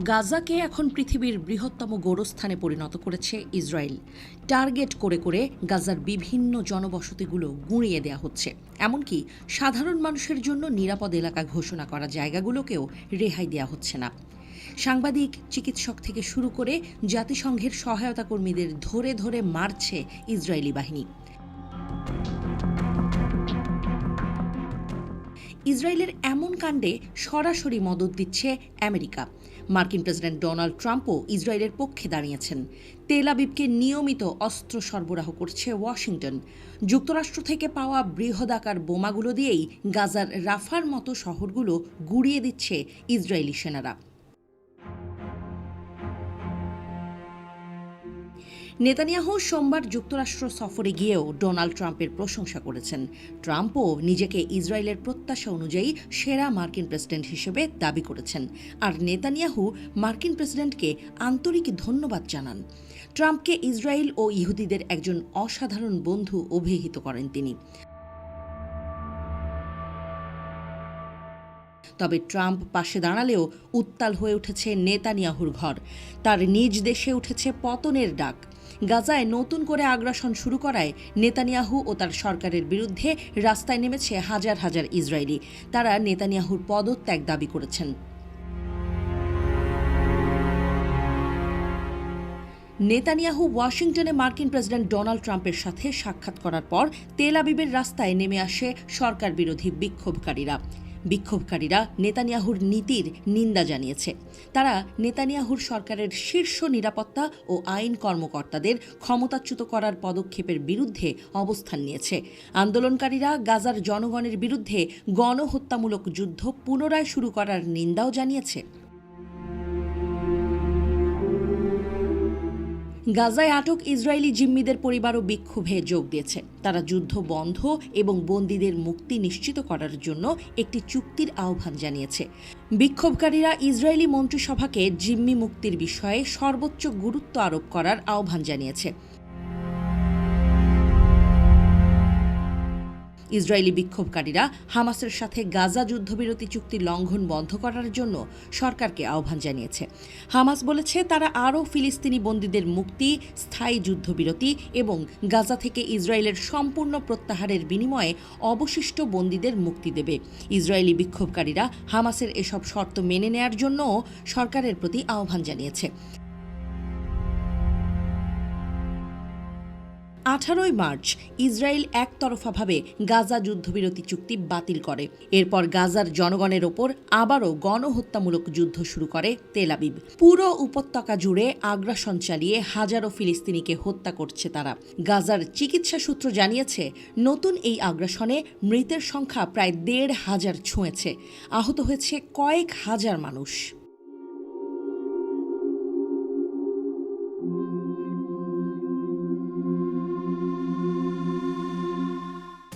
গাজাকে এখন পৃথিবীর বৃহত্তম গোরস্থানে পরিণত করেছে ইসরায়েল। টার্গেট করে করে গাজার বিভিন্ন জনবসতিগুলো গুঁড়িয়ে দেওয়া হচ্ছে। এমনকি সাধারণ মানুষের জন্য নিরাপদ এলাকা ঘোষণা করা জায়গাগুলোকেও রেহাই দেওয়া হচ্ছে না। সাংবাদিক, চিকিৎসক থেকে শুরু করে জাতিসংঘের সহায়তা কর্মীদের ধরে ধরে মারছে ইসরায়েলি বাহিনী। ইসরায়েলের এমন কাণ্ডে সরাসরি মদদ দিচ্ছে আমেরিকা। মার্কিন প্রেসিডেন্ট ডোনাল্ড ট্রাম্পও ইসরায়েলের পক্ষে দাঁড়িয়েছেন। তেল আবিবকে নিয়মিত অস্ত্র সরবরাহ করছে ওয়াশিংটন। যুক্তরাষ্ট্র থেকে পাওয়া বৃহদাকার বোমাগুলো দিয়েই গাজার রাফার মতো শহরগুলো গুঁড়িয়ে দিচ্ছে ইসরায়েলি সেনারা। নেতানিয়াহু সোমবার যুক্তরাষ্ট্র সফরে গিয়েও ডোনাল্ড ট্রাম্পের প্রশংসা করেছেন। ট্রাম্পও নিজেকে ইসরায়েলের প্রত্যাশা অনুযায়ী সেরা মার্কিন প্রেসিডেন্ট হিসেবে দাবি করেছেন। আর নেতানিয়াহু মার্কিন প্রেসিডেন্টকে আন্তরিক ধন্যবাদ জানান। ট্রাম্পকে ইসরায়েল ও ইহুদিদের একজন অসাধারণ বন্ধু অভিহিত করেন তিনি। তবে ট্রাম্প পাশে দাঁড়ালেও উত্তাল হয়ে উঠেছে নেতানিয়াহুর ঘর। তার নিজ দেশে উঠেছে পতনের ডাক। গাজায় নতুন করে আগ্রাসন শুরু করায় নেতানিয়াহু ও তার সরকারের বিরুদ্ধে রাস্তায় নেমেছে হাজার হাজার ইসরায়েলি। তারা নেতানিয়াহুর পদত্যাগ দাবি করেছেন। নেতানিয়াহু ওয়াশিংটনে মার্কিন প্রেসিডেন্ট ডোনাল্ড ট্রাম্পের সাথে সাক্ষাৎ করার পর তেল আবিবের রাস্তায় নেমে আসে সরকার বিরোধী বিক্ষোভকারীরা নেতানিয়াহুর নীতির নিন্দা জানিয়েছে। তারা নেতানিয়াহুর সরকারের শীর্ষ নিরাপত্তা ও আইন কর্মকর্তাদের ক্ষমতাচ্যুত করার পদক্ষেপের বিরুদ্ধে অবস্থান নিয়েছে। আন্দোলনকারীরা গাজার জনগণের বিরুদ্ধে গণহত্যামূলক যুদ্ধ পুনরায় শুরু করার নিন্দাও জানিয়েছে। গাজায় আটক ইসরায়েলি জিম্মিদের পরিবারও বিক্ষোভে যোগ দিয়েছে। তারা যুদ্ধ বন্ধ এবং বন্দীদের মুক্তি নিশ্চিত করার জন্য একটি চুক্তির আহ্বান জানিয়েছে। বিক্ষোভকারীরা ইসরায়েলি মন্ত্রিসভাকে জিম্মি মুক্তির বিষয়ে সর্বোচ্চ গুরুত্ব আরোপ করার আহ্বান জানিয়েছে। ইসরায়েলি বিক্ষোভকারীরা হামাসের সাথে গাজা যুদ্ধবিরতি চুক্তি লঙ্ঘন বন্ধ করার জন্য সরকারকে আহ্বান জানিয়েছে। হামাস বলেছে তারা আরও ফিলিস্তিনি বন্দীদের মুক্তি, স্থায়ী যুদ্ধবিরতি এবং গাজা থেকে ইসরায়েলের সম্পূর্ণ প্রত্যাহারের বিনিময়ে অবশিষ্ট বন্দীদের মুক্তি দেবে। ইসরায়েলি বিক্ষোভকারীরা হামাসের এসব শর্ত মেনে নেয়ার জন্যও সরকারের প্রতি আহ্বান জানিয়েছে। 18 মার্চ ইসরায়েল একতরফাভাবে গাজা যুদ্ধবিরতি চুক্তি বাতিল করে। এরপর গাজার জনগণের ওপর আবারও গণহত্যামূলক যুদ্ধ শুরু করে তেল আবিব। পুরো উপত্যকা জুড়ে আগ্রাসন চালিয়ে হাজারো ফিলিস্তিনিকে হত্যা করছে তারা। গাজার চিকিৎসা সূত্র জানিয়েছে নতুন এই আগ্রাসনে মৃতের সংখ্যা প্রায় 1,500 ছুঁয়েছে। আহত হয়েছে কয়েক হাজার মানুষ।